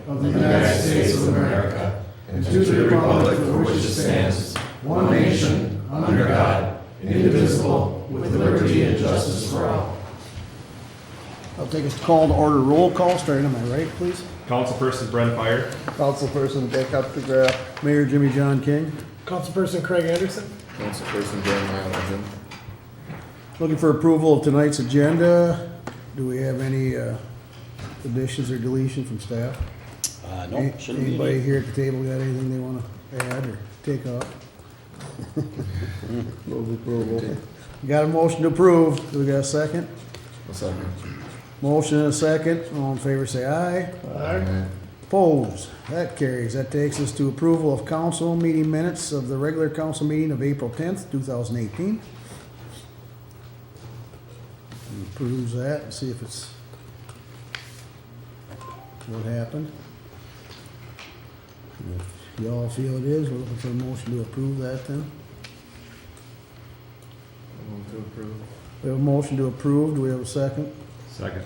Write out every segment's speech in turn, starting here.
of the United States of America and to the republic for which it stands, one nation, under God, indivisible, with liberty and justice for all. I'll take us to call to order roll call, starting on my right, please. Councilperson Brent Fire. Councilperson Dick Updegraff. Mayor Jimmy John King. Councilperson Craig Anderson. Councilperson Jeremiah Legend. Looking for approval of tonight's agenda. Do we have any additions or deletion from staff? No, shouldn't be. Anybody here at the table got anything they want to add or take off? Move approval. You got a motion to approve. Do we got a second? A second. Motion and a second. All in favor say aye. Aye. Opposed? That carries. That takes us to approval of council meeting minutes of the regular council meeting of April 10th, 2018. Approves that and see if it's what happened. If y'all feel it is, we're looking for a motion to approve that then. Move to approve. We have a motion to approve. Do we have a second? Second.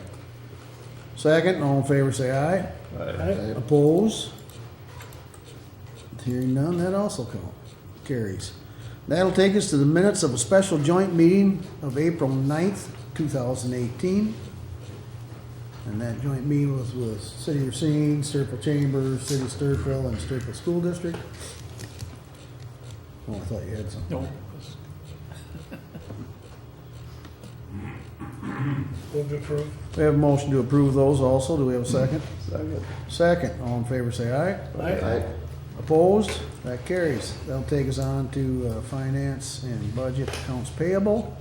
Second. All in favor say aye. Aye. Opposed? Hearing none, that also carries. That'll take us to the minutes of a special joint meeting of April 9th, 2018. And that joint meeting was with City of Racine, Stewartville Chambers, City of Stewartville, and Stewartville School District. Oh, I thought you had something. No. Move to approve. We have a motion to approve those also. Do we have a second? Second. Second. All in favor say aye. Aye. Opposed? That carries. That'll take us on to finance and budget accounts payable.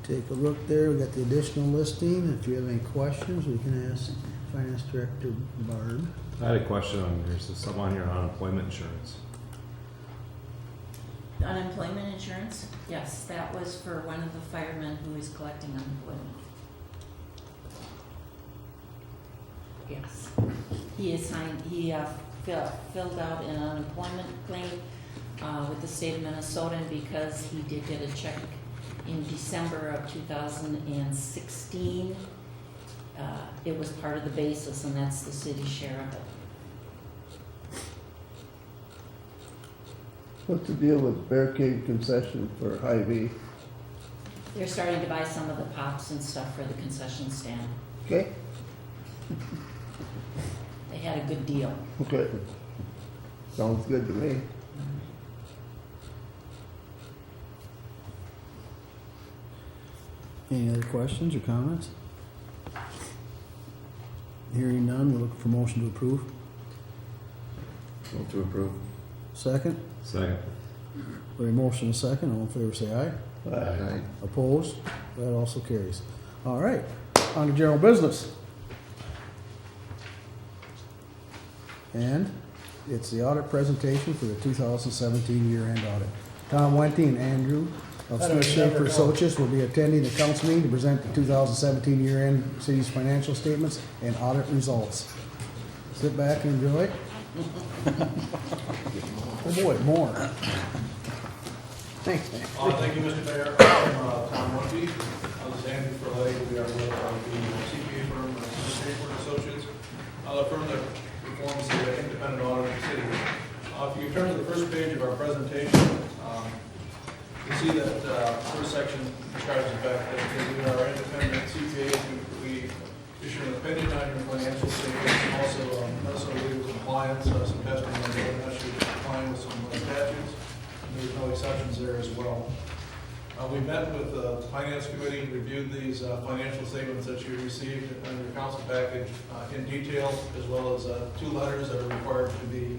Take a look there. We got the additional listing. If you have any questions, we can ask Finance Director Barb. I had a question on, there's some on here on unemployment insurance. Unemployment insurance? Yes, that was for one of the firemen who is collecting unemployment. Yes. He assigned, filled out an unemployment claim with the state of Minnesota, and because he did get a check in December of 2016, it was part of the basis, and that's the city's share of it. What's the deal with barricade concession for Hy-Vee? They're starting to buy some of the pops and stuff for the concession stand. Okay, They had a good deal. okay. Sounds good to me. Any other questions or comments? Hearing none, we're looking for motion to approve. Move to approve. Second? Second. We have a motion and a second. All in favor say aye. Aye. Opposed? That also carries. All right, on to general business. And it's the audit presentation for the 2017 year-end audit. Tom Wente and Andrew of I don't Smith never Schaefer know. Associates will be attending the council meeting to present the 2017 year-end city's financial statements and audit results. Sit back and enjoy. Oh boy, more. Thank you. Thank you, Mr. Mayor. I'm Tom Rumpke. This is Andrew Ferlay. We are with the CPA firm, Smith Schaefer Associates, a firm that performs the independent audit of the city. If you turn to the first page of our presentation, you see that first section describes the fact that we are independent CPAs. We issue an opinion on your financial statements, and also Minnesota legal compliance, some testing on whether or not you're complying with some statutes. There's no exceptions there as well. We met with the Finance Committee, reviewed these financial statements that you received on your council package in detail, as well as 2 letters that are required to be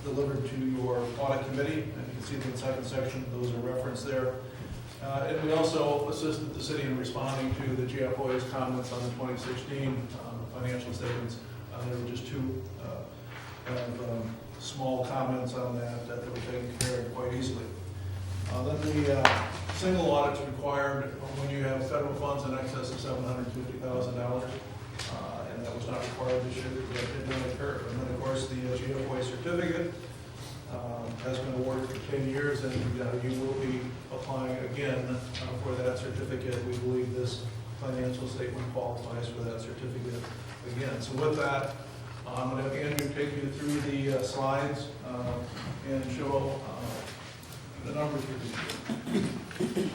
delivered to your audit committee. And you can see in the second section, those are referenced there. And we also assisted the city in responding to the GFOA's comments on the 2016 financial statements. There were just 2 small comments on that that were taken care of quite easily. Then the single audit's required when you have federal funds in excess of $750,000, and that was not required this year. That did not occur. And then, of course, the GFOA certificate has been awarded for 10 years, and you will be applying again for that certificate. We believe this financial statement qualifies for that certificate again. So with that, I'm going to have Andrew take you through the slides and show the numbers for this year.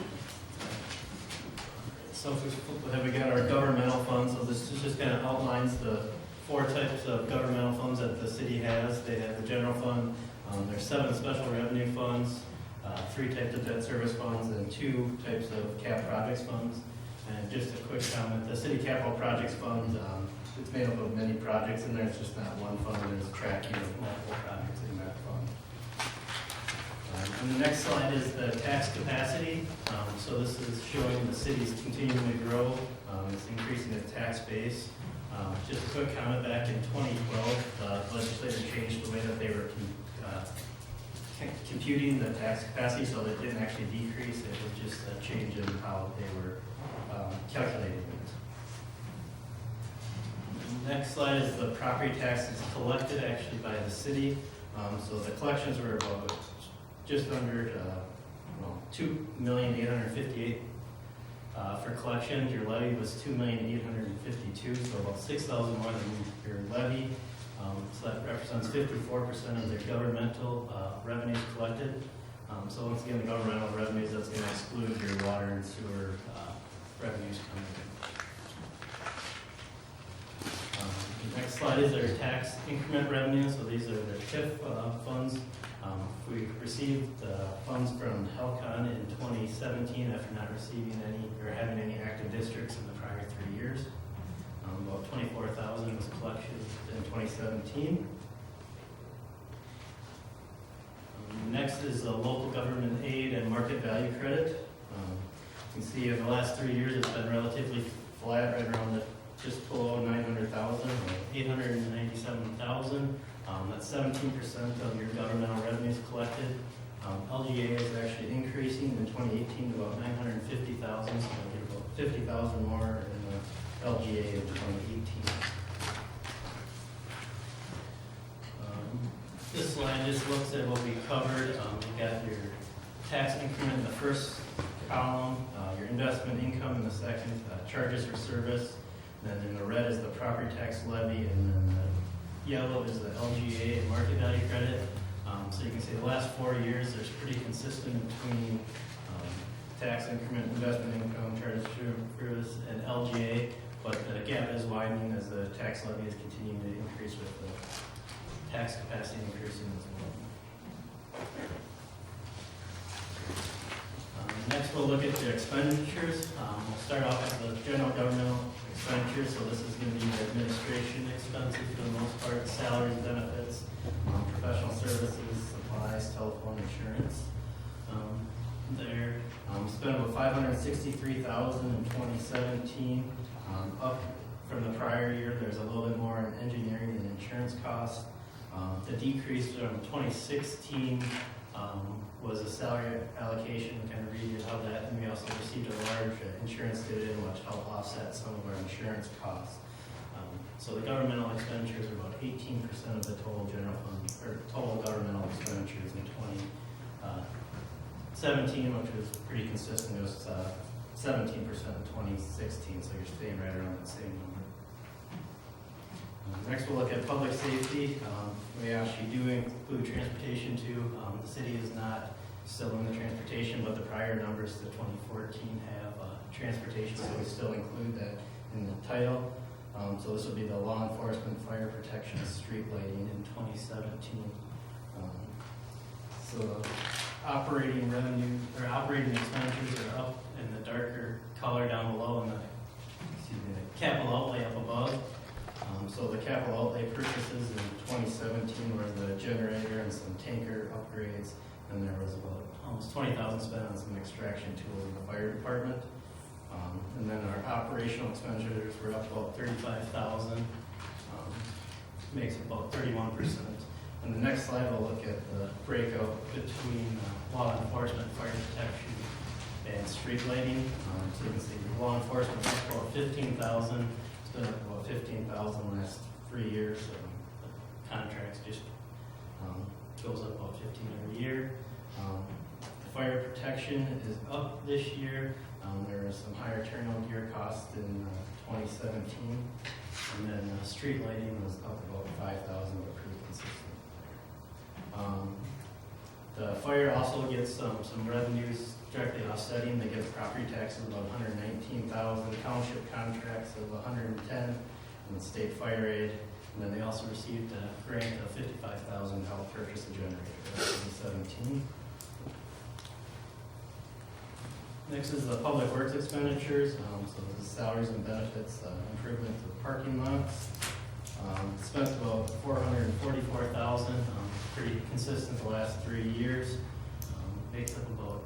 So we got our governmental funds, so this just kind of outlines the 4 types of governmental funds that the city has. They have the general fund, there's 7 special revenue funds, 3 types of debt service funds, and 2 types of cap projects funds. And just a quick comment, the city capital projects fund, it's made up of many projects in there, it's just not one fund, there's a tracking of multiple projects in that fund. And the next slide is the tax capacity. So this is showing the city's continuing to grow. It's increasing its tax base. Just a quick comment, back in 2012, the legislature changed the way that they were computing the tax capacity, so it didn't actually decrease. It was just a change in how they were calculating it. Next slide is the property taxes collected actually by the city. So the collections were about just under $2,858,000 for collections. Your levy was $2,852,000, so about $6,000 more than your levy. So that represents 54% of their governmental revenues collected. So once again, the governmental revenues, that's going to exclude your water and sewer revenues coming in. The next slide is our tax increment revenue. So these are the TIF funds. We received funds from Helcon in 2017 after not receiving any or having any active districts in the prior 3 years. About $24,000 was collected in 2017. Next is the local government aid and market value credit. You can see in the last 3 years it's been relatively flat, right around just below 900,000, 897,000. That's 17% of your governmental revenues collected. LGA is actually increasing in 2018 to about 950,000, so we'll get about 50,000 more in the LGA in 2018. This slide just looks at what we covered. You got your tax increment in the first column, your investment income in the second, charges for service, and then in the red is the property tax levy, and then the yellow is the LGA and market value credit. So you can see the last 4 years, there's pretty consistent between tax increment, investment income, charges for service, and LGA, but the gap is widening as the tax levy is continuing to increase with the tax capacity increasing as well. Next, we'll look at the expenditures. We'll start off with the general governmental expenditures. So this is going to be your administration expenses for the most part, salaries, benefits, professional services, supplies, telephone, insurance. Spent about $563,000 in 2017, up from the prior year. There's a little bit more in engineering and insurance costs. The decrease from 2016 was a salary allocation, kind of read you how that, and we also received a large insurance dividend, which helped offset some of our insurance costs. So the governmental expenditures are about 18% of the total general fund, or total governmental expenditures in 2017, which was pretty consistent. It was 17% in 2016, so you're staying right around that same number. Next, we'll look at public safety. We actually do include transportation too. The city is not still in the transportation, but the prior numbers to 2014 have transportation, so we still include that in the title. So this will be the law enforcement, fire protection, street lighting in 2017. So operating revenue or operating expenditures are up in the darker color down below, and the capital outlay up above. So the capital outlay purchases in 2017 were the generator and some tanker upgrades, and there was about almost $20,000 spent on some extraction tools in the fire department. And then our operational expenditures were up about $35,000, makes about 31%. And the next slide we'll look at the breakout between law enforcement, fire protection, and street lighting. So you can see law enforcement up about $15,000. It's been up about $15,000 the last 3 years. So the contracts just goes up about $15,000 every year. The fire protection is up this year. There was some higher turnout gear costs in 2017. And then street lighting was up about 5,000, but pretty consistent there. The fire also gets some revenues directly offsetting. They get property taxes of about 119,000, township contracts of 110, and state fire aid. And then they also received a grant of 55,000 to help purchase a generator in 2017. Next is the public works expenditures. So this is salaries and benefits, improvement of parking lots. Spent about 444,000, pretty consistent the last 3 years. Makes up about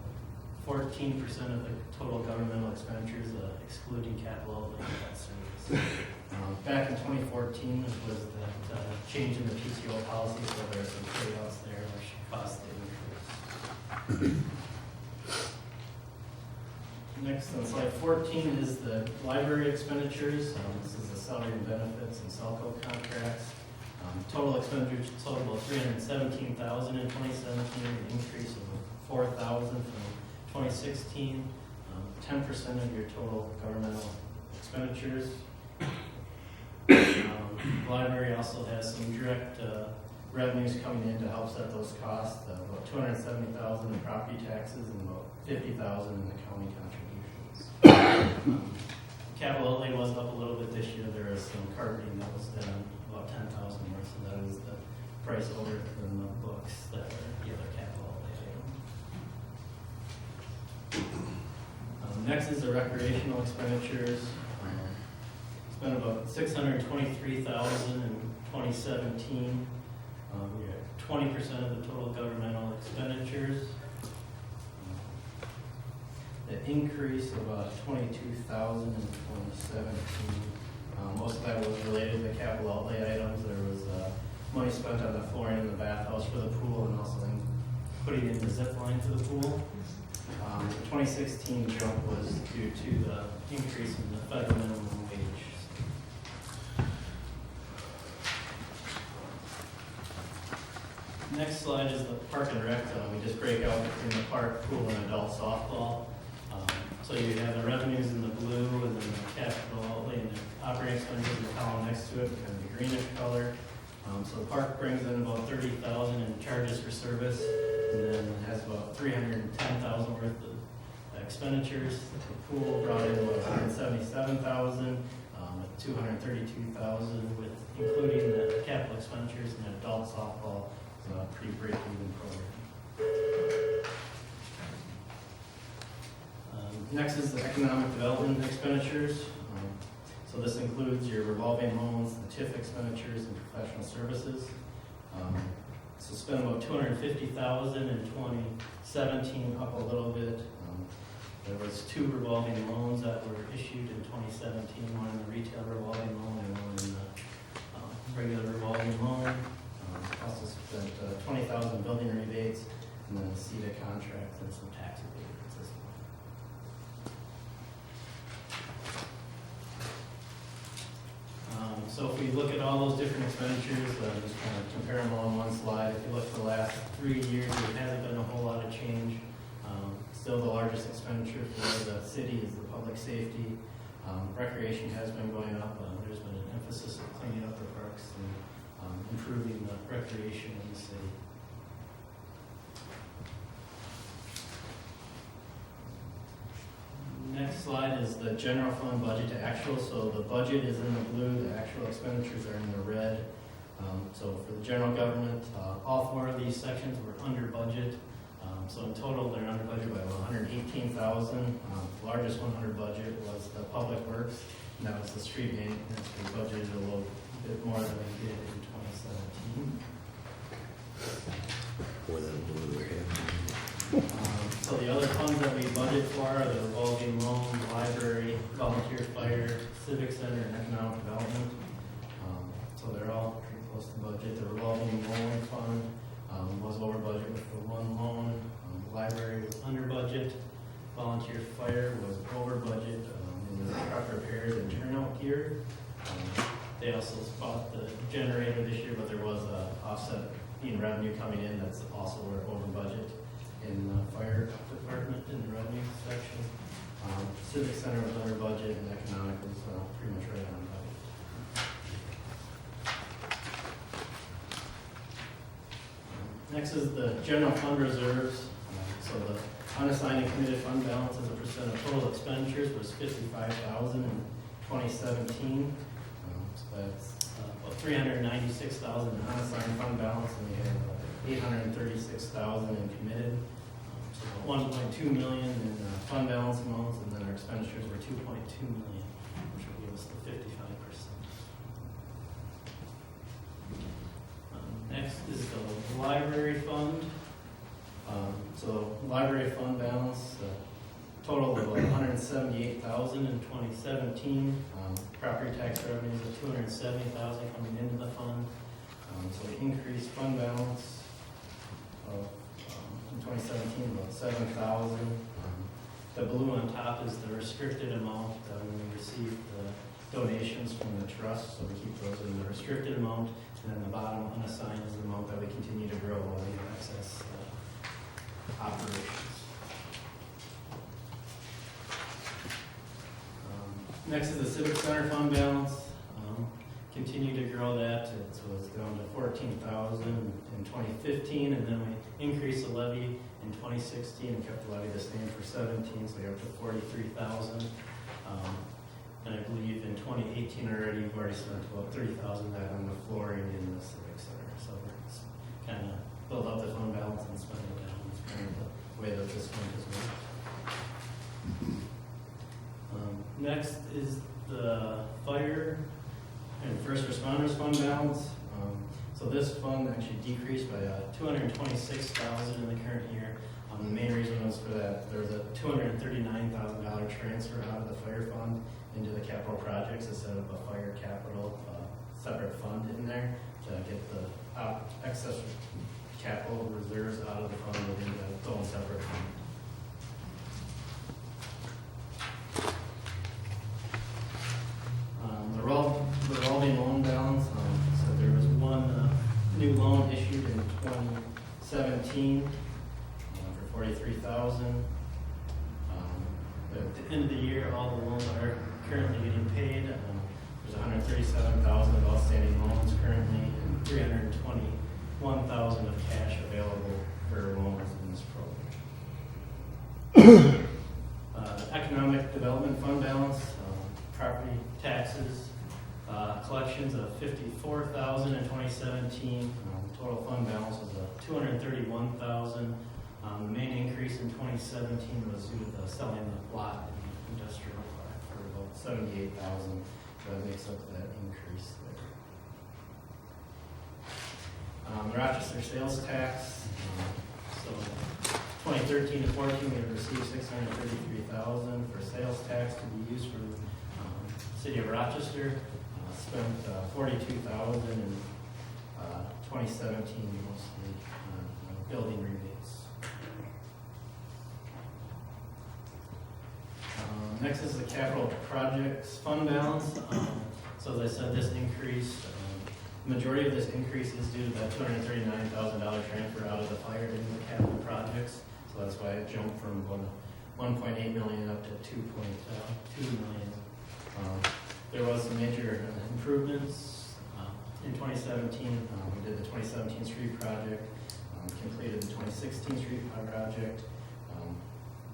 14% of the total governmental expenditures, excluding capital outlay and debt service. Back in 2014 was that change in the PTO policy, so there are some payouts there which cost the increase. Next on slide 14 is the library expenditures. This is the salary and benefits and Selco contracts. Total expenditures total about 317,000 in 2017, an increase of 4,000 from 2016. 10% of your total governmental expenditures. Library also has some direct revenues coming in to help set those costs. About 270,000 in property taxes and about 50,000 in the county contributions. Capital outlay was up a little bit this year. There was some carpeting that was done, about 10,000 more, so that is the price over than the books that are the other capital outlay item. Next is the recreational expenditures. Spent about 623,000 in 2017. We are 20% of the total governmental expenditures. The increase of 22,000 in 2017. Most of that was related to capital outlay items. There was money spent on the flooring in the bathhouse for the pool, and also in putting in the zip line to the pool. The 2016 jump was due to the increase in the federal minimum wage. Next slide is the park and rec. We just break out between the park, pool, and adult softball. So you have the revenues in the blue, and then the capital outlay and the operating expenditures in the column next to it, kind of the greenish color. So the park brings in about 30,000 in charges for service, and then has about 310,000 worth of expenditures. The pool brought in about 177,000, 232,000 with including the capital expenditures, and adult softball is a pretty break-even program. Next is the economic development expenditures. So this includes your revolving loans, the TIF expenditures, and professional services. So spent about 250,000 in 2017, up a little bit. There was 2 revolving loans that were issued in 2017, one in the retail revolving loan and one in the regular revolving loan. Also spent 20,000 building rebates, and then a CETA contract and some tax abatements as well. So if we look at all those different expenditures, just kind of compare them all on one slide. If you look at the last 3 years, there hasn't been a whole lot of change. Still the largest expenditure for the city is the public safety. Recreation has been going up. There's been an emphasis of cleaning up the parks and improving the recreation in the city. Next slide is the general fund budget to actual. So the budget is in the blue, the actual expenditures are in the red. So for the general government, all 4 of these sections were under budget. So in total, they're under budget by 118,000. The largest one under budget was the public works, and that was the street maintenance. We budgeted a little bit more than we did in 2017. So the other funds that we budget for are the revolving loan, library, volunteer fire, civic center, and economic development. So they're all pretty close to budget. The revolving loan fund was over budget with the 1 loan. Library was under budget. Volunteer fire was over budget in the truck repairs and turnout gear. They also bought the generator this year, but there was a offset in revenue coming in that's also over budget in the fire department in the revenue section. Civic center was under budget, and economic was pretty much right on budget. Next is the general fund reserves. So the unassigned and committed fund balance as a percent of total expenditures was 55,000 in 2017. So that's about 396,000 in unassigned fund balance, and we have 836,000 in committed. So about 1.2 million in fund balance amounts, and then our expenditures were 2.2 million, which will give us the 55%. Next is the library fund. So library fund balance, total of 178,000 in 2017. Property tax revenues of 270,000 coming into the fund. So the increased fund balance of in 2017 about 7,000. The blue on top is the restricted amount when we received the donations from the trust, so we keep those in the restricted amount. And then the bottom unassigned is the amount that we continue to grow while we have excess operations. Next is the civic center fund balance. Continue to grow that, so it's down to 14,000 in 2015, and then we increased the levy in 2016 and kept the levy the same for 17, so we're up to 43,000. And I believe in 2018 already, we've already spent about 30,000 that on the flooring in the civic center. So we're kind of build up the fund balance and spend it down. It's kind of the way that this fund has worked. Next is the fire and first responders fund balance. So this fund actually decreased by 226,000 in the current year. The main reason was for that there was a $239,000 transfer out of the fire fund into the capital projects instead of a fire capital separate fund in there to get the excess capital reserves out of the fund within its own separate fund. The revolving loan balance, so there was one new loan issued in 2017 for 43,000. At the end of the year, all the loans are currently getting paid. There's 137,000 of outstanding loans currently, and 321,000 of cash available for loans in this program. Economic development fund balance, property taxes, collections of 54,000 in 2017. Total fund balance was 231,000. The main increase in 2017 was due to the selling the lot in the industrial park for about 78,000. So that makes up that increase there. The Rochester sales tax. So 2013 to 14, we received 633,000 for sales tax to be used for the city of Rochester. Spent 42,000 in 2017, mostly building rebates. Next is the capital projects fund balance. So as I said, this increase, majority of this increase is due to that $239,000 transfer out of the fire into the capital projects. So that's why it jumped from 1.8 million up to 2.2 million. There was some major improvements in 2017. We did the 2017 street project, completed the 2016 street project,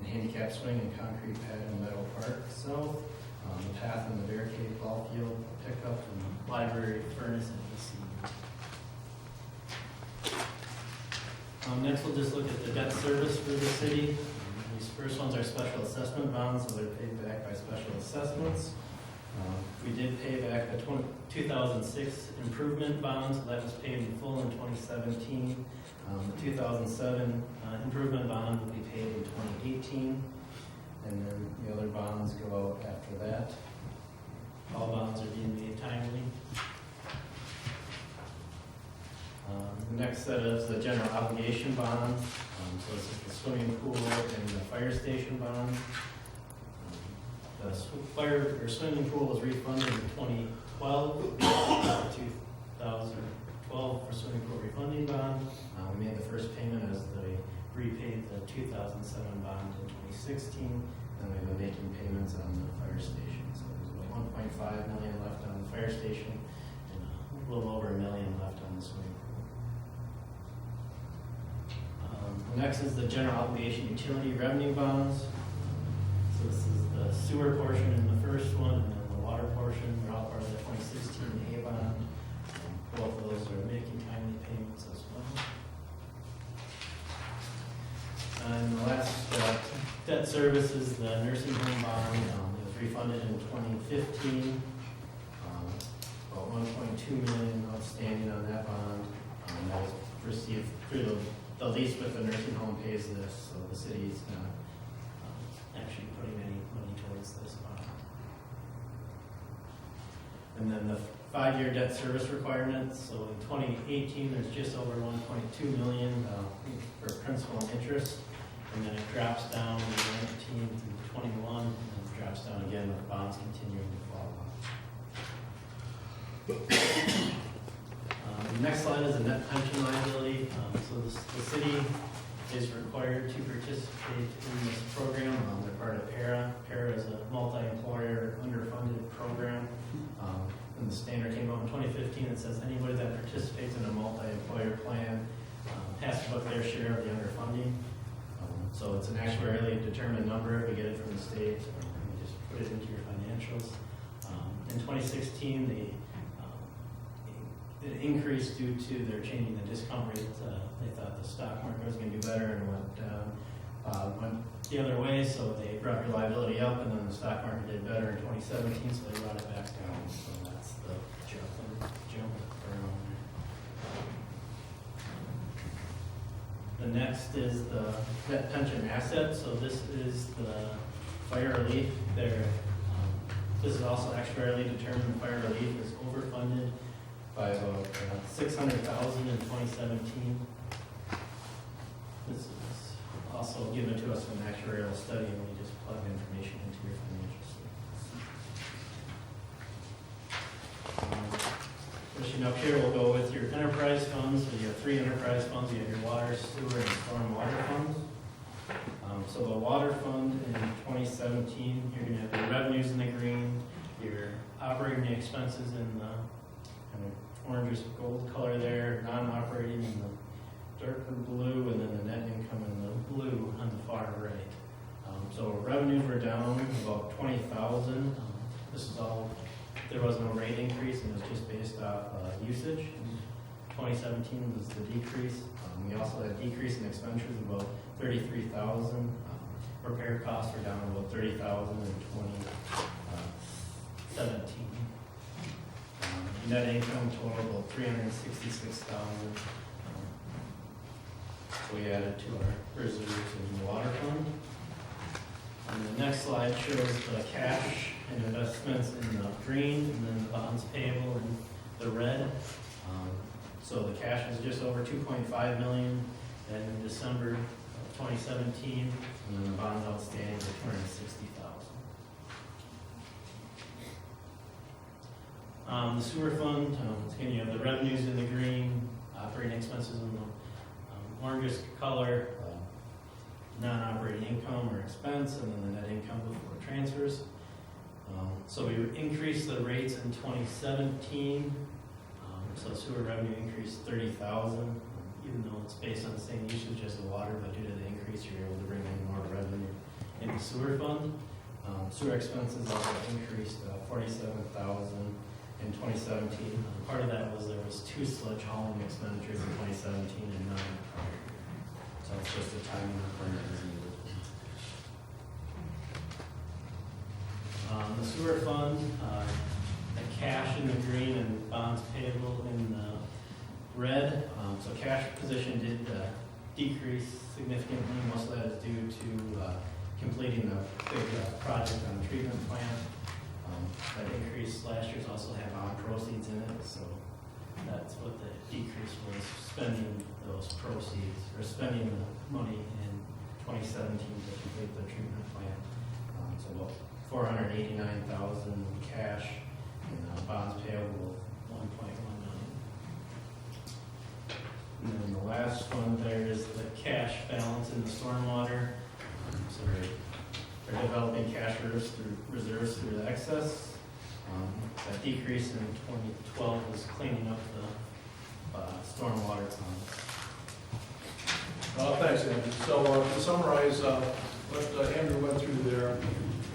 the handicap swing and concrete pad in Meadow Park South, the path in the barricade ball field pickup, and the library furnace and AC. Next, we'll just look at the debt service for the city. These first ones are special assessment bonds, so they're paid back by special assessments. We did pay back the 2006 improvement bond, so that was paid in full in 2017. The 2007 improvement bond will be paid in 2018, and then the other bonds go out after that. All bonds are being made timely. The next set is the general obligation bonds. So this is the swimming pool and the fire station bond. The swimming pool was refunded in 2012. 2012 for swimming pool refunding bond. We made the first payment as they repaid the 2007 bond in 2016, and we've been making payments on the fire station. So there's about 1.5 million left on the fire station, and a little over $1 million left on the swimming pool. Next is the general obligation utility revenue bonds. So this is the sewer portion in the first one, and then the water portion. They're all part of the 2016 A bond. Both of those are making timely payments as well. And the last debt service is the nursing home bond. It was refunded in 2015. About 1.2 million outstanding on that bond. That was received through the lease with the nursing home pays this, so the city's not actually putting any money towards this bond. And then the 5-year debt service requirements. So in 2018, there's just over 1.2 million for principal and interest. And then it drops down in 19 through 21, and then drops down again with bonds continuing to fall off. The next slide is the net pension liability. So the city is required to participate in this program. They're part of PARA. PARA is a multi-employer underfunded program. And the standard came out in 2015 that says anybody that participates in a multi-employer plan has to book their share of the underfunding. So it's an actuarially determined number. We get it from the state. You just put it into your financials. In 2016, it increased due to their changing the discount rate. They thought the stock market was going to do better and went the other way, so they brought reliability up, and then the stock market did better in 2017, so they brought it back down. So that's the jump around there. The next is the net pension asset. So this is the fire relief. This is also actuarially determined. Fire relief is overfunded by about $600,000 in 2017. This is also given to us from an actuarial study, and we just plug information into your financial statements. Pushing up here, we'll go with your enterprise funds. So you have 3 enterprise funds. You have your water, sewer, and storm water funds. So the water fund in 2017, you're going to have your revenues in the green, your operating expenses in the orangish gold color there, non-operating in the darker blue, and then the net income in the blue on the far right. So revenues were down about 20,000. This is all, there was no rate increase, and it was just based off usage. 2017 was the decrease. We also had a decrease in expenditures of about 33,000. Repair costs were down about 30,000 in 2017. Net income total about 366,000. So we added to our reserves in the water fund. And the next slide shows the cash and investments in the green, and then the bonds payable in the red. So the cash is just over 2.5 million in December of 2017, and then the bonds outstanding are 260,000. The sewer fund, again, you have the revenues in the green, operating expenses in the orangish color, non-operating income or expense, and then the net income before transfers. So we increased the rates in 2017. So sewer revenue increased 30,000, even though it's based on the same usage as the water, but due to the increase, you're able to bring in more revenue in the sewer fund. Sewer expenses also increased 47,000 in 2017. Part of that was there was 2 sludge hauling expenditures in 2017 and none in the prior year. So it's just a timing requirement as needed. The sewer fund, the cash in the green and bonds payable in the red. So cash position did decrease significantly. Most of that is due to completing the big project on the treatment plant. That increase last year's also had bond proceeds in it, so that's what the decrease was, spending those proceeds, or spending the money in 2017 to complete the treatment plant. So about 489,000 cash and bonds payable of 1.1 million. And then the last one there is the cash balance in the stormwater. So they're developing cash reserves through the excess. That decrease in 2012 was cleaning up the stormwater funds. Thanks, Andrew. So to summarize what Andrew went through there,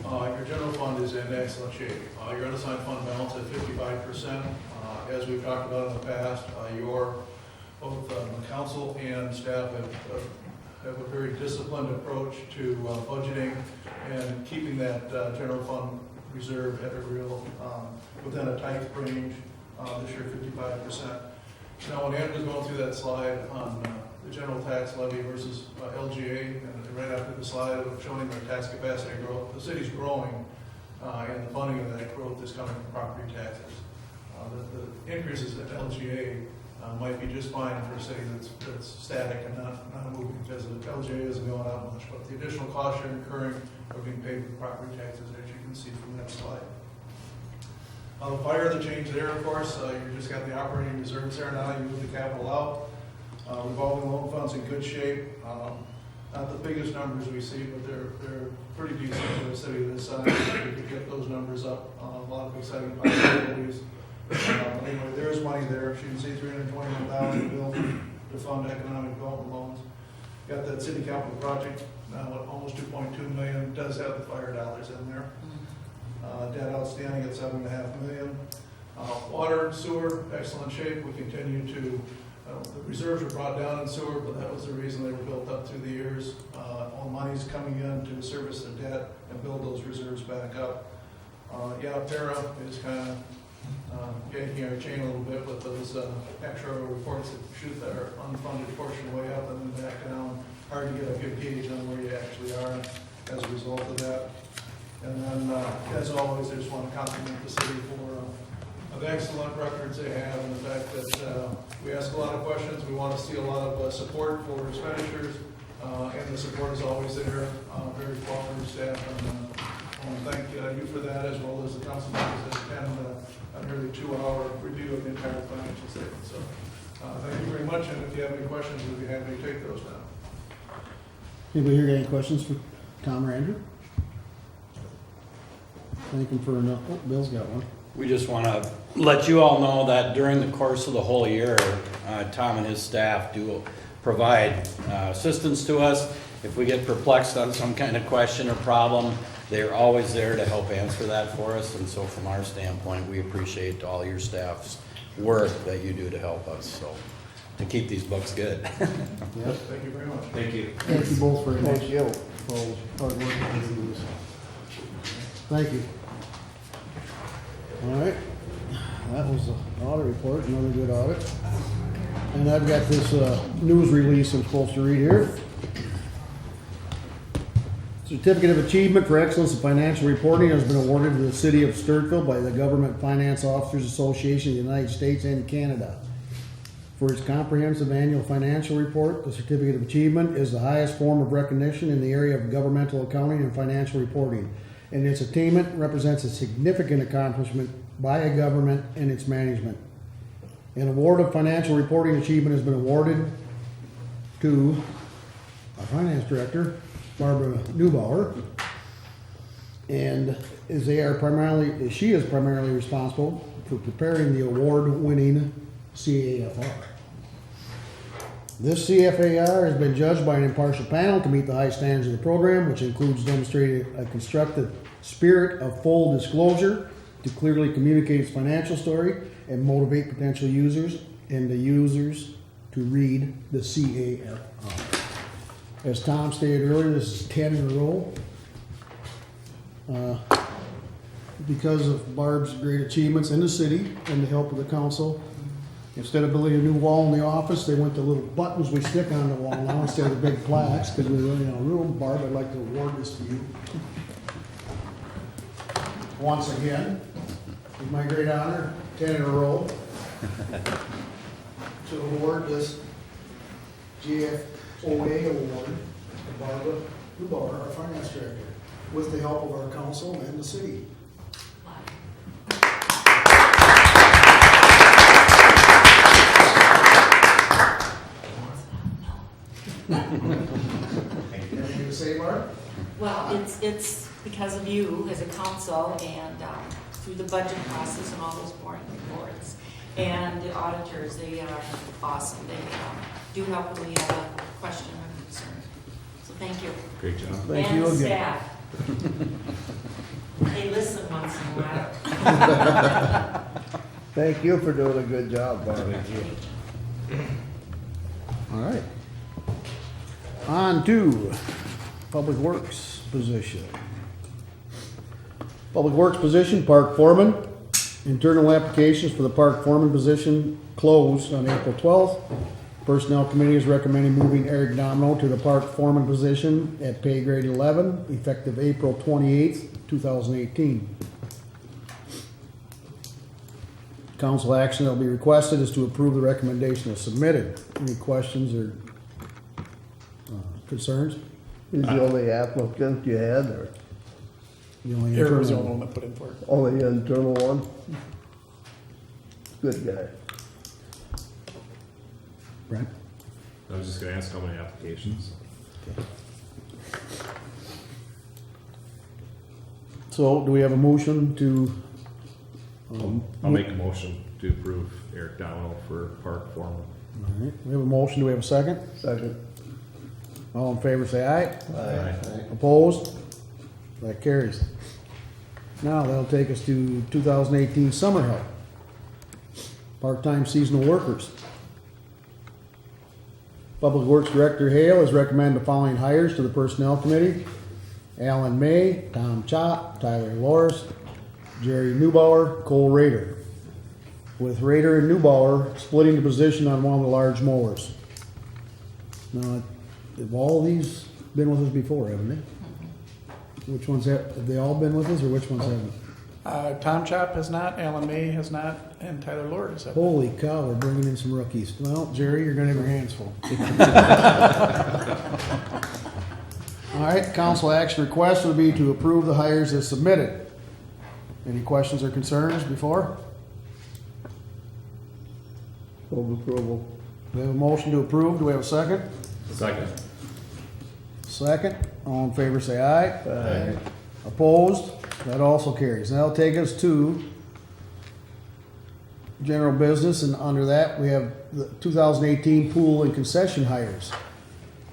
your general fund is in excellent shape. Your unassigned fund balance at 55%. As we've talked about in the past, both the council and staff have a very disciplined approach to budgeting and keeping that general fund reserve at a real, within a tight range. This year, 55%. Now, when Andrew's going through that slide on the general tax levy versus LGA, and right after the slide of showing their tax capacity growth, the city's growing, and the funding of that growth is coming from property taxes. The increases at LGA might be just fine for a city that's static and not moving, because the LGA isn't going out much, but the additional costs you're incurring are being paid with property taxes, as you can see from that slide. The fire, the change there, of course, you just got the operating reserves there now, you move the capital out. Revolving loan funds in good shape. Not the biggest numbers we see, but they're pretty decent for a city this size. We could get those numbers up. A lot of exciting possibilities. Anyway, there is money there. As you can see, $321,000 bill to fund economic development loans. Got that city capital project now at almost $2.2 million. It does have the fire dollars in there. Debt outstanding at $7.5 million. Water and sewer, excellent shape. We continue to, the reserves were brought down in sewer, but that was the reason they were built up through the years. All money's coming in to service the debt and build those reserves back up. Para is kind of yanking our chain a little bit with those actuarial reports that shoot their unfunded portion way up and then back down. Hard to get a good gauge on where you actually are as a result of that. And then, as always, I just want to compliment the city for the excellent records they have, and the fact that we ask a lot of questions. We want to see a lot of support for expenditures, and the support is always there. Very quality staff, and I want to thank you for that, as well as the council members that attend a nearly 2-hour review of the entire financial statement. So, thank you very much, and if you have any questions, we'd be happy to take those now. Anybody here got any questions for Tom or Andrew? Thank him for enough. Oh, Bill's got one. We just want to let you all know that during the course of the whole year, Tom and his staff do provide assistance to us. If we get perplexed on some kind of question or problem, they're always there to help answer that for us. And so from our standpoint, we appreciate all your staff's work that you do to help us, so to keep these books good. Yep. Thank you very much. Thank you. Thank you both very much. Thank you. For all the hard work that you do this. Thank you. All right, that was the audit report, another good audit. And I've got this news release I'm supposed to read here. Certificate of Achievement for Excellence in Financial Reporting has been awarded to the City of Stewartville by the Government Finance Officers Association of the United States and Canada. For its comprehensive annual financial report, the Certificate of Achievement is the highest form of recognition in the area of governmental accounting and financial reporting, and its attainment represents a significant accomplishment by a government and its management. An award of financial reporting achievement has been awarded to our finance director, Barbara Neubauer, and she is primarily responsible for preparing the award-winning CAFR. This CFAR has been judged by an impartial panel to meet the high standards of the program, which includes demonstrating a constructive spirit of full disclosure to clearly communicate its financial story and motivate potential users and the users to read the CAFR. As Tom stated earlier, this is 10 in a row. Because of Barb's great achievements in the city and the help of the council, instead of building a new wall in the office, they went to little buttons we stick on the wall now instead of big plaques, because we're running out of room. Barb, I'd like to award this to you. Once again, it's my great honor, 10 in a row, to award this GFOA award to Barbara Neubauer, our finance director, with the help of our council and the city. Anything to say, Barb? Well, it's because of you as a council and through the budget process and all those boring reports. And the auditors, they are awesome. do help when we have a question or concern. So thank you. Great job. Thank you And again. staff. They listen once in a while. Thank you for doing a good job, Bob. All right. On to Public Works position. Public Works position, Park Foreman. Internal applications for the Park Foreman position closed on April 12th. Personnel Committee is recommending moving Eric Domino to the Park Foreman position at pay grade 11, effective April 28th, 2018. Council action that will be requested is to approve the recommendation as submitted. Any questions or concerns? He's the only applicant you had, or The only Eric was the internal- only one that put in for it. only internal one? Good guy. Brent? I was just gonna ask how many applications. So do we have a motion to? I'll make a motion to approve Eric Domino for park foreman. All right, we have a motion, do we have a second? Second. All in favor say aye. Aye. Opposed? That carries. Now that'll take us to 2018 summer help. Part-time seasonal workers. Public Works Director Hale has recommended the following hires to the Personnel Committee. Alan May, Tom Chop, Tyler Loris, Jerry Newbauer, Cole Rader. With Rader and Newbauer splitting the position on one of the large mowers. Now, have all these been with us before, haven't they? Which ones have they all been with us, or which ones haven't? Tom Chop has not, Alan May has not, and Tyler Lord has not. Holy cow, we're bringing in some rookies. Well, Jerry, you're gonna have your hands full. All right, council action request would be to approve the hires as submitted. Any questions or concerns before? Move approval. We have a motion to approve. Do we have a second? Second. Second. All in favor say aye. Aye. Opposed? That also carries. And that'll take us to general business, and under that, we have the 2018 pool and concession hires.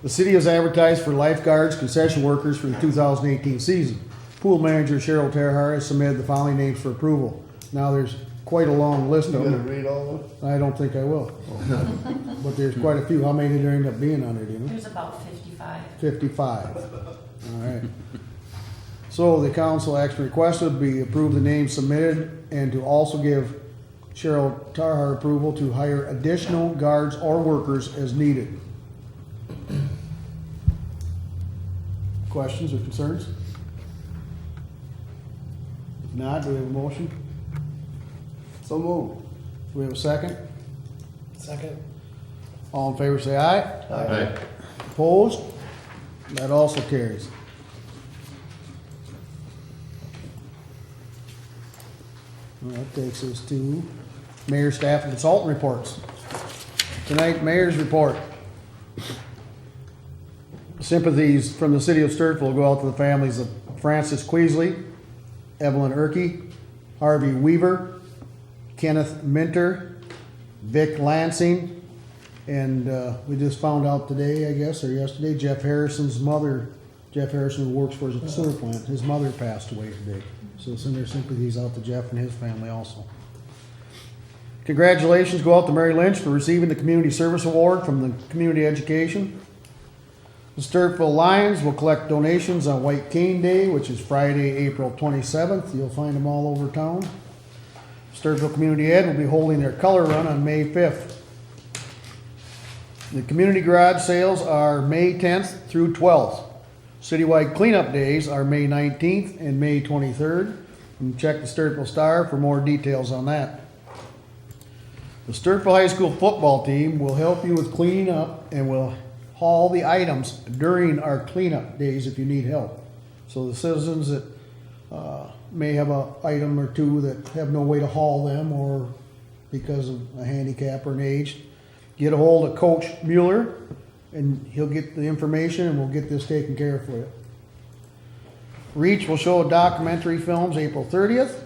The city has advertised for lifeguards, concession workers for the 2018 season. Pool manager Cheryl Terhar has submitted the following names for approval. Now, there's quite a long list You of gonna them. read all of them? I don't think I will. But there's quite a few. How many did there end up being on there, do you know? There's about 55. 55. All right. So the council action requested be approve the names submitted and to also give Cheryl Tarhar approval to hire additional guards or workers as needed. Questions or concerns? If not, do we have a motion? So move. Do we have a second? Second. All in favor say aye. Aye. Opposed? That also carries. Well, that takes us to mayor, staff, and consultant reports. Tonight, mayor's report. Sympathies from the city of Stewartville go out to the families of Francis Queasley, Evelyn Erkey, Harvey Weaver, Kenneth Minter, Vic Lansing, and we just found out today, I guess, or yesterday, Jeff Harrison's mother, Jeff Harrison, who works for the sewer plant, his mother passed away today. So send their sympathies out to Jeff and his family also. Congratulations go out to Mary Lynch for receiving the Community Service Award from the Community Education. The Stewartville Lions will collect donations on White Cane Day, which is Friday, April 27th. You'll find them all over town. Stewartville Community Ed will be holding their color run on May 5th. The community garage sales are May 10th through 12th. Citywide cleanup days are May 19th and May 23rd. And check the Stewartville Star for more details on that. The Stewartville High School football team will help you with cleaning up and will haul the items during our cleanup days if you need help. So the citizens that may have an item or two that have no way to haul them, or because of a handicap or an age, get a hold of Coach Mueller and he'll get the information and we'll get this taken care of for you. Reach will show documentary films April 30th.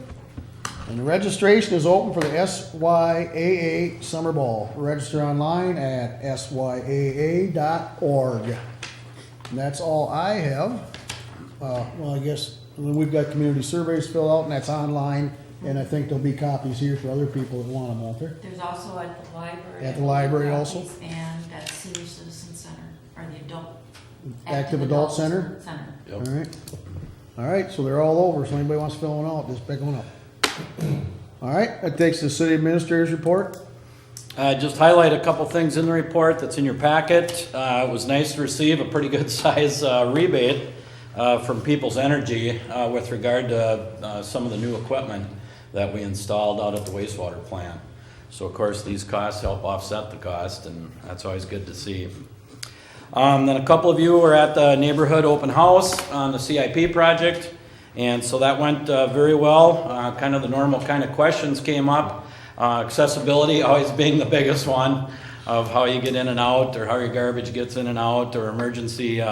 And the registration is open for the SYAA Summer Ball. Register online at syaa.org. And that's all I have. Well, I guess we've got community surveys filled out, and that's online. And I think there'll be copies here for other people that want them, won't there? There's also at the library. At the library also? And at Senior Citizen Center, or the adult. Active Adult Center? Center. All right. All right, so they're all over, so anybody wants to fill one out, just pick one up. All right, that takes the city administrator's report. Just highlight a couple things in the report that's in your packet. It was nice to receive a pretty good size rebate from People's Energy with regard to some of the new equipment that we installed out at the wastewater plant. So of course, these costs help offset the cost, and that's always good to see. Then a couple of you were at the neighborhood open house on the CIP project, and so that went very well. Kind of the normal kind of questions came up. Accessibility always being the biggest one, of how you get in and out, or how your garbage gets in and out, or emergency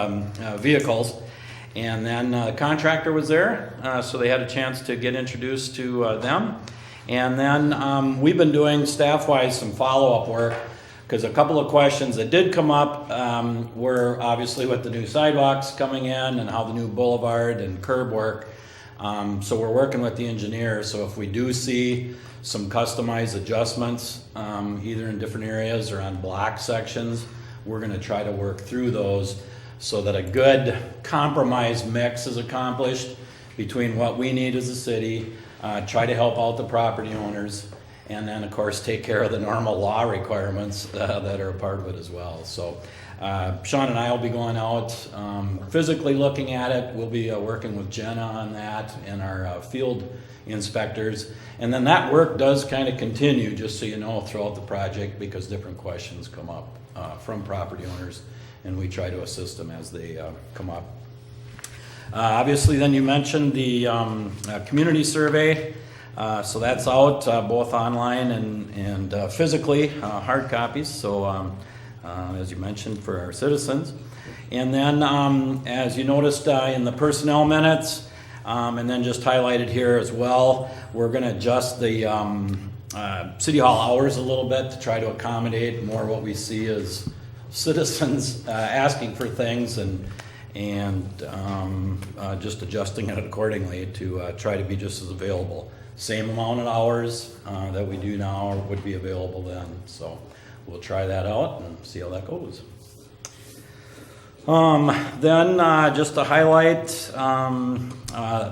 vehicles. And then the contractor was there, so they had a chance to get introduced to them. And then we've been doing staff-wise some follow-up work, because a couple of questions that did come up were obviously with the new sidewalks coming in and how the new boulevard and curb work. So we're working with the engineer, so if we do see some customized adjustments, either in different areas or on block sections, we're gonna try to work through those so that a good compromise mix is accomplished between what we need as a city, try to help out the property owners, and then of course take care of the normal law requirements that are a part of it as well. So Sean and I will be going out physically looking at it. We'll be working with Jenna on that and our field inspectors. And then that work does kind of continue, just so you know, throughout the project, because different questions come up from property owners, and we try to assist them as they come up. Obviously, then you mentioned the community survey. So that's out both online and physically, hard copies, so as you mentioned, for our citizens. And then as you noticed in the personnel minutes, and then just highlighted here as well, we're going to adjust the city hall hours a little bit to try to accommodate more what we see as citizens asking for things, and just adjusting it accordingly to try to be just as available. Same amount of hours that we do now would be available then. So we'll try that out and see how that goes. Then just to highlight,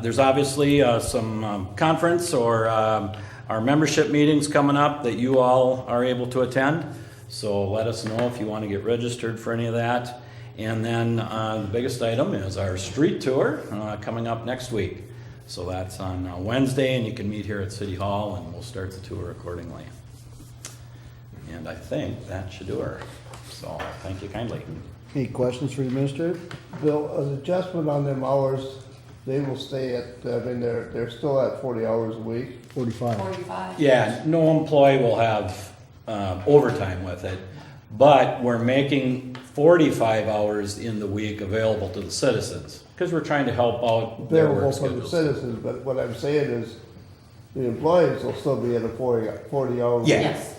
there's obviously some conference or our membership meetings coming up that you all are able to attend. So let us know if you want to get registered for any of that. And then the biggest item is our street tour coming up next week. So that's on Wednesday, and you can meet here at City Hall, and we'll start the tour accordingly. And I think that should do her. So thank you kindly. Any questions for the administrator? Bill, an adjustment on them hours, they will stay at, I mean, they're still at 40 hours a week. 45. 45. Yeah, no employee will have overtime with it, but we're making 45 hours in the week available to the citizens, because we're trying to help out their Available work for the schedules. citizens, but what I'm saying is, the employees will still be at a 40 hours. Yes.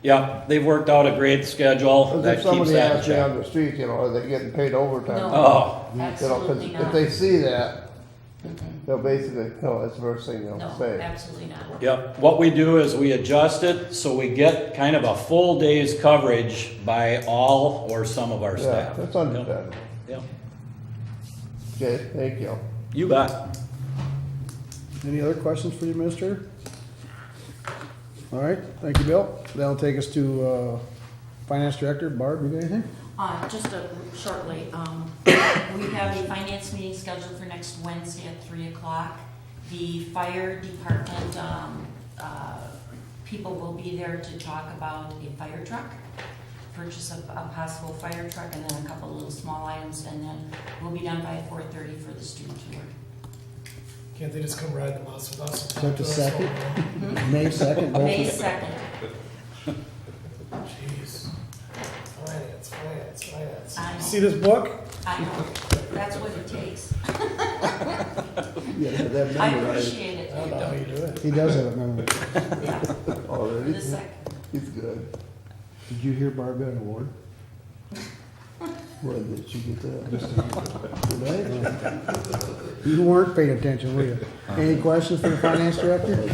Yep, they've worked out a great schedule Because that if keeps somebody that in asks me on check. the street, you know, are they getting paid overtime? No. Oh, You know, 'cause Absolutely if not. they see that, they'll basically, no, that's the first thing they'll No, say. absolutely not. Yep, what we do is we adjust it so we get kind of a full day's coverage by all or some of our Yeah, staff. that's understandable. Yep, Okay, thank you. you bet. Any other questions for the administrator? All right, thank you, Bill. That'll take us to Finance Director. Barb, you got anything? Just shortly, we have a finance meeting scheduled for next Wednesday at 3 o'clock. The fire department people will be there to talk about a fire truck, purchase of a possible fire truck, and then a couple of little small items, and then we'll be done by 4:30 for the student tour. Can't they just come ride the bus with us? Is that the second? May 2nd? May 2nd. Jeez. Finance. I know. See this book? I know. That's what it takes. You gotta have that I memorized appreciate it. I don't know how you do it. He does have it memorized. Yeah, already. the second. He's good. Did you hear Barb got an award? When did you get that? Today? You weren't paying attention, were you? Any questions for the finance director?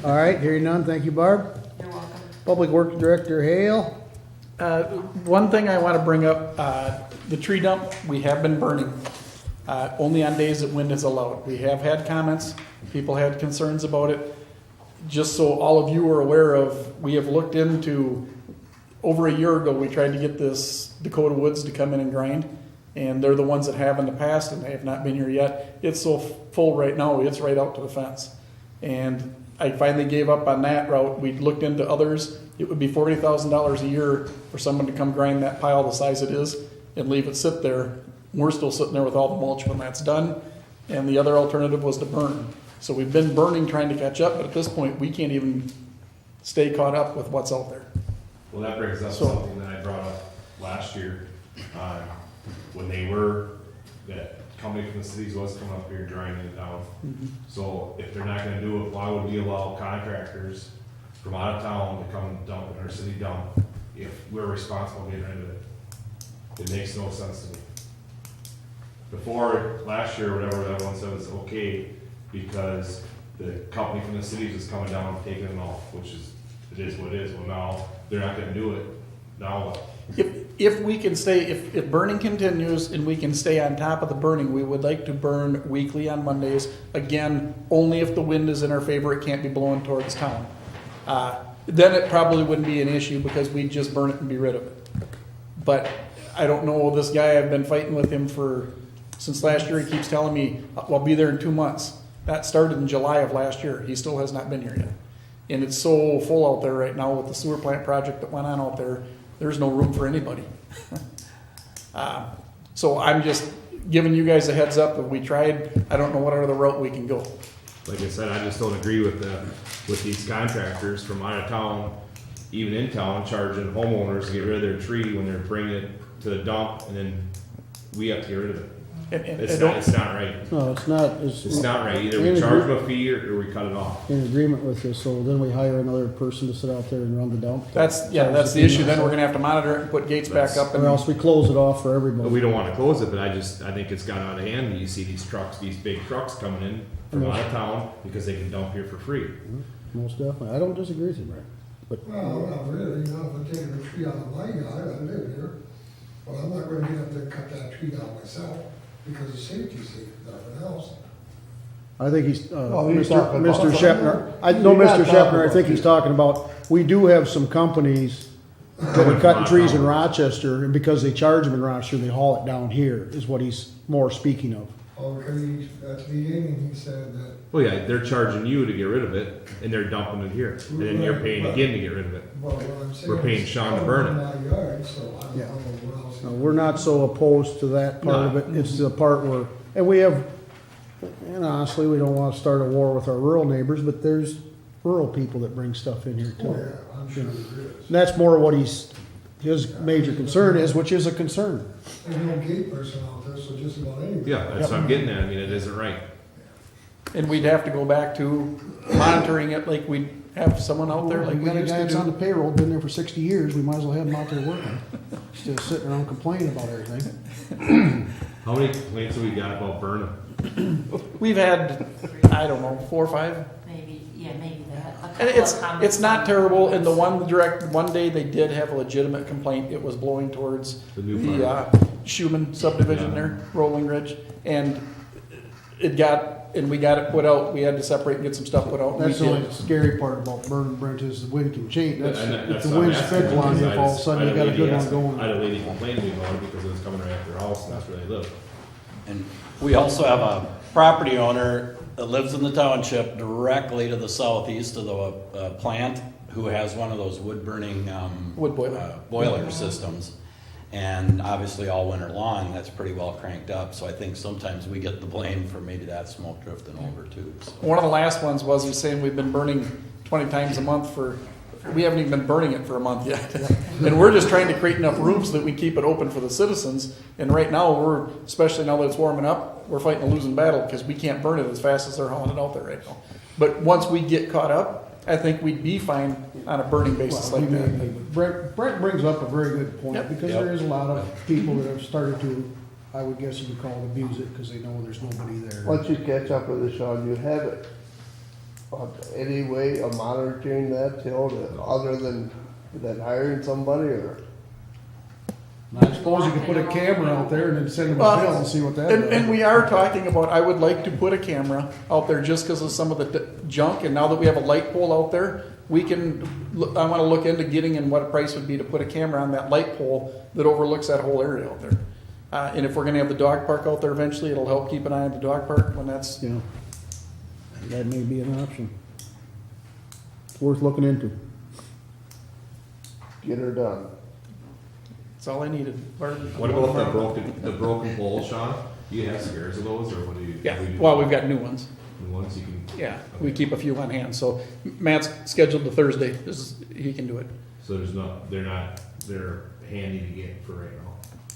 All right, hearing none, thank you, Barb. You're welcome. Public Works Director Hale. One thing I want to bring up, the tree dump, we have been burning, only on days that wind is allowed. We have had comments, people had concerns about it. Just so all of you are aware of, we have looked into, over a year ago, we tried to get this Dakota Woods to come in and grind, and they're the ones that have in the past, and they have not been here yet. It's so full right now, it's right out to the fence. And I finally gave up on that route. We looked into others. It would be $40,000 a year for someone to come grind that pile the size it is and leave it sit there. We're still sitting there with all the mulch when that's done. And the other alternative was to burn. So we've been burning, trying to catch up, but at this point, we can't even stay caught up with what's out there. Well, that brings up So- something that I brought up last year, when that company from the cities was coming up here and grinding it down. So if they're not gonna do it, why would we allow contractors from out of town to come and dump in our city dump if we're responsible for getting rid of it? It makes no sense to me. Before, last year, whatever, that one said was okay, because the company from the cities was coming down and taking it off, which is, it is what it is. Well, now, they're not gonna do it. Now what? If we can stay, if burning continues and we can stay on top of the burning, we would like to burn weekly on Mondays. Again, only if the wind is in our favor, it can't be blowing towards town. Then it probably wouldn't be an issue because we'd just burn it and be rid of it. But I don't know, this guy, I've been fighting with him since last year. He keeps telling me, I'll be there in 2 months. That started in July of last year. He still has not been here yet. And it's so full out there right now with the sewer plant project that went on out there. There's no room for anybody. So I'm just giving you guys a heads up that we tried. I don't know what other route we can go. Like I said, I just don't agree with these contractors from out of town, even in town, charging homeowners to get rid of their tree when they're bringing it to the dump, and then we have to get rid of it. And It's don't- not right. No, it's not. It's not right. Either we charge them a fee or we cut it off. In agreement with this, so then we hire another person to sit out there and run the dump. That's the issue. Then we're gonna have to monitor it and put gates back up. Or And else we close it off for But everybody. we don't want to close it, but I think it's got out of hand. You see these trucks, these big trucks coming in from out of town because they can dump here for free. Most definitely. I don't disagree with you, Brad. But Well, not really, if I'm taking a tree out of my yard, I live here, but I'm not gonna get up there and cut that tree down myself, because of safety, nothing else. I think he's, Oh, you're talking about- Mr. Shepner, I know You're not Mr. talking Shepner, I about think he's talking about, we do have some companies that are cutting trees in Rochester, and because they charge them in Rochester, they haul it down here, is what he's more speaking of. Oh, because at the beginning, he said that. Well, yeah, they're charging you to get rid of it, and they're dumping it here, and then you're paying again to get rid of it. Well, what I'm saying. We're paying is, Sean to it's burn it. in my yard, so I don't Yeah. know what else. No, we're not so opposed to that part of it, it's the part where, and we have, and honestly, we don't wanna start a war with our rural neighbors, but there's rural people that bring stuff in here Oh, too. yeah, I'm sure there is. And that's more what his major concern is, which is a concern. There's no gate person out there, so just about anybody. Yeah, that's what I'm getting at. I mean, it isn't right. and we'd have to go back to monitoring it like we'd have someone out there like We we got a used guy to that's on the do. payroll, been there for 60 years, we might as well have him out there working. Instead of sitting around complaining about everything. How many complaints have we got about burning? We've had, I don't know, 4 or 5. Maybe that. A And couple of comments it's not on- terrible, and the one day they did have a legitimate complaint, it was blowing towards The new the farm. Schuman subdivision there, Rolling Ridge, and we got it put out, we had to separate and get some stuff put out. and we That's the only did. scary part about burning, Brent, is the wind can change. That's, And if the what I'm wind's asking, fickle on because you, I if all of a just- sudden I you had got a lady good one ask- going. I had a lady complain to me about it because it was coming right after their house, and that's where they live. And we also have a property owner that lives in the township directly to the southeast of the plant, who has one of those wood-burning Wood boiler. boiler systems. And obviously all winter long, that's pretty well cranked up, so I think sometimes we get the blame for maybe that smoke drifting over too. So. One of the last ones was, he's saying we've been burning 20 times a month for We haven't even been burning it for a month yet. And we're just trying to create enough room so that we keep it open for the citizens. And right now, we're, especially now that it's warming up, we're fighting a losing battle because we can't burn it as fast as they're hauling it out there right now. But once we get caught up, I think we'd be fine on a burning basis Well, like we that. may be. Brett brings up a very good point, Yep. because there is a lot of people that have started to, I would guess you would call it abuse it, because they know there's nobody there. Once you catch up with it, Sean, you have it. Any way of monitoring that till, other than hiring somebody, or? I suppose you could put a camera out there and then send them a Well, bill and see what that And does. we are talking about, I would like to put a camera out there just because of some of the junk, and now that we have a light pole out there, we can, I want to look into getting and what a price would be to put a camera on that light pole that overlooks that whole area out there. And if we're gonna have the dog park out there eventually, it'll help keep an eye on the dog park when that's, You know, that may be an option. It's worth looking into. Get her done. that's all I needed. What about the broken poles, Sean? Do you have spares of those, or what do you? Yeah, what do you do? well, we've got new ones. The ones you can. Yeah, we keep a few on hand, so Matt's scheduled to Thursday, he can do it. So they're handy to get for right now,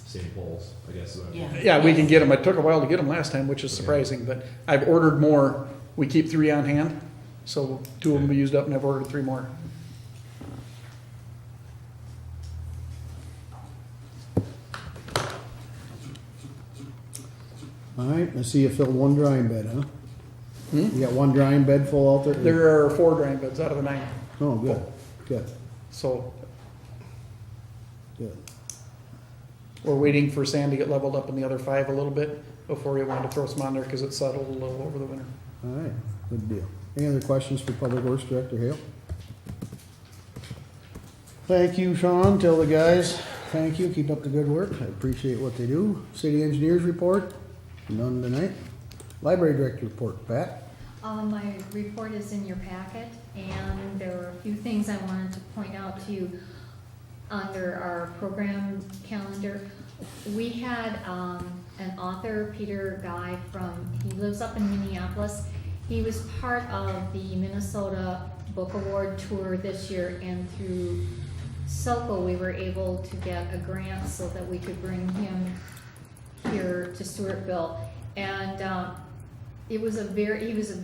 same poles, I guess. Is what I'm- Yeah. Yeah, we can get them. It took a while to get them last time, which is surprising, but I've ordered more. We keep 3 on hand, so 2 of them we used up and I've ordered 3 more. All right, I see you filled one drying bed, huh? Hmm? You got one drying bed full out there? There are 4 drying beds out of the 9, Oh, good, good, so good. we're waiting for sand to get leveled up in the other 5 a little bit before we want to throw some on there because it settled a little over the winter. All right, good deal. Any other questions for Public Works Director Hale? Thank you, Sean. Tell the guys, thank you. Keep up the good work. I appreciate what they do. City Engineers report, none tonight. Library Director report, Pat. My report is in your packet, and there were a few things I wanted to point out to you under our program calendar. We had an author, Peter Guy, he lives up in Minneapolis. He was part of the Minnesota Book Award tour this year, and through SOCO, we were able to get a grant so that we could bring him here to Stewartville. And he was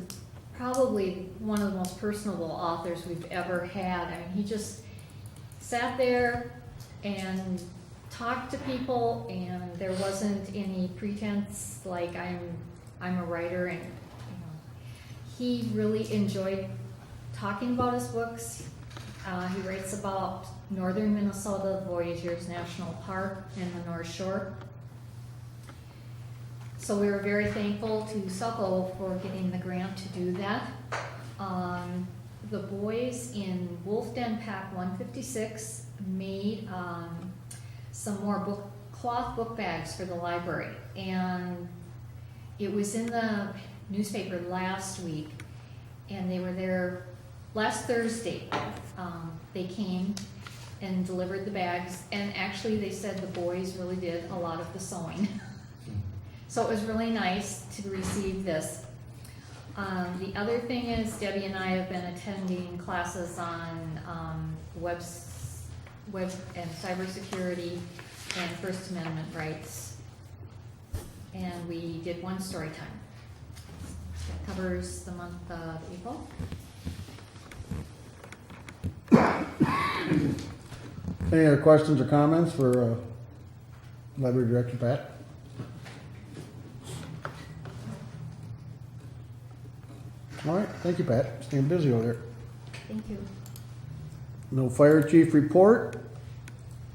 probably one of the most personable authors we've ever had. I mean, he just sat there and talked to people, and there wasn't any pretense like I'm a writer, and he really enjoyed talking about his books. He writes about northern Minnesota, Voyageurs National Park, and the North Shore. So we were very thankful to SOCO for getting the grant to do that. The boys in Wolf Den Pack 156 made some more cloth book bags for the library. And it was in the newspaper last week, and they were there last Thursday. They came and delivered the bags, and actually they said the boys really did a lot of the sewing. So it was really nice to receive this. The other thing is Debbie and I have been attending classes on web and cybersecurity and First Amendment rights. And we did one story time. That covers the month of April. Any other questions or comments for Library Director Pat? All right, thank you, Pat. Staying busy over there. Thank you. No fire chief report.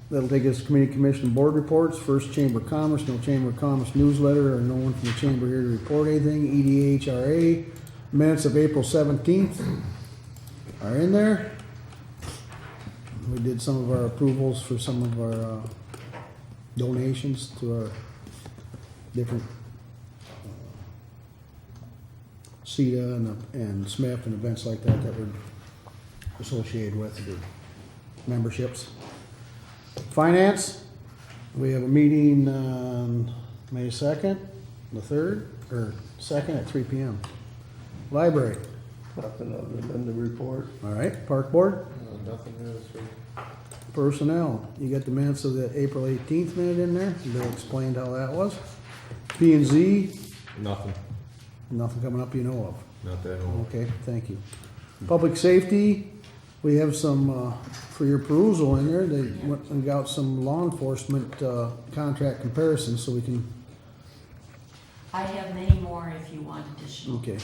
That'll take us to committee commission board reports. First, Chamber of Commerce, no Chamber of Commerce newsletter, or no one from the chamber here to report anything. EDHRA, minutes of April 17th are in there. We did some of our approvals for some of our donations to our different CETA and SMIF and events like that that we're associated with the memberships. Finance, we have a meeting on May 2nd, the 3rd, or 2nd at 3 p.m. Library, Nothing other than the report. all right. Park Board, Nothing new this week. Personnel, you got the minutes of the April 18th minute in there, Bill explained how that was. P and Z, Nothing, nothing coming up you know of. not that old. Okay, thank you. Public safety, we have some, for your perusal in there, they went and got some law enforcement, contract comparisons, so we can, I have many more if you want additional. okay.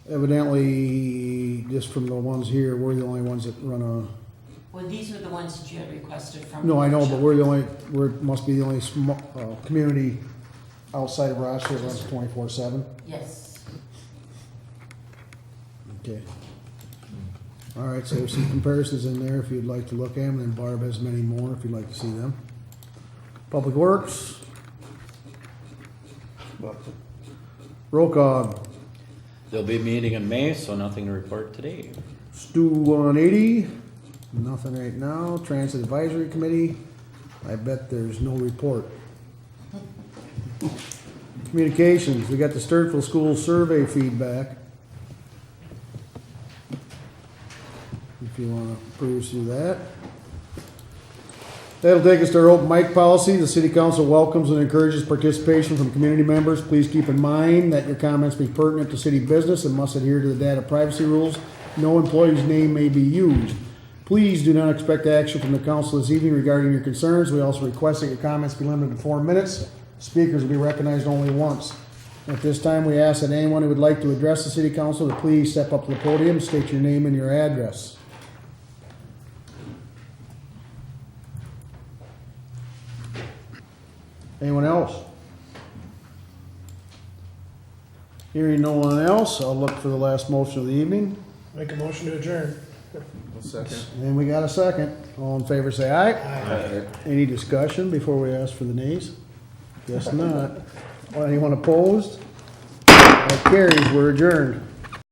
Evidently, just from the ones here, we're the only ones that run a, Well, these were the ones that you had requested from. no, the I know, but workshop. must be the only community outside of Rochester that runs 24/7. Yes. Okay. All right, so there's some comparisons in there if you'd like to look at them, and Barb has many more if you'd like to see them. Public Works, Nothing. roll call, They'll be meeting in May, so nothing to report today. Stu 180, nothing right now. Transit Advisory Committee, I bet there's no report. Communications, we got the Stewartville School survey feedback. If you want to peruse through that. That'll take us to our open mic policy. The city council welcomes and encourages participation from community members. Please keep in mind that your comments be pertinent to city business and must adhere to the data privacy rules. No employee's name may be used. Please do not expect action from the council this evening regarding your concerns. We also request that your comments be limited to 4 minutes. Speakers will be recognized only once. At this time, we ask that anyone who would like to address the city council to please step up to the podium, state your name and your address. Anyone else? Hearing no one else, I'll look for the last motion of the evening. Make a motion to adjourn. One second. And we got a second. All in favor, say aye. Aye. Any discussion before we ask for the nays? Guess not. Anyone opposed? That carries. We're adjourned.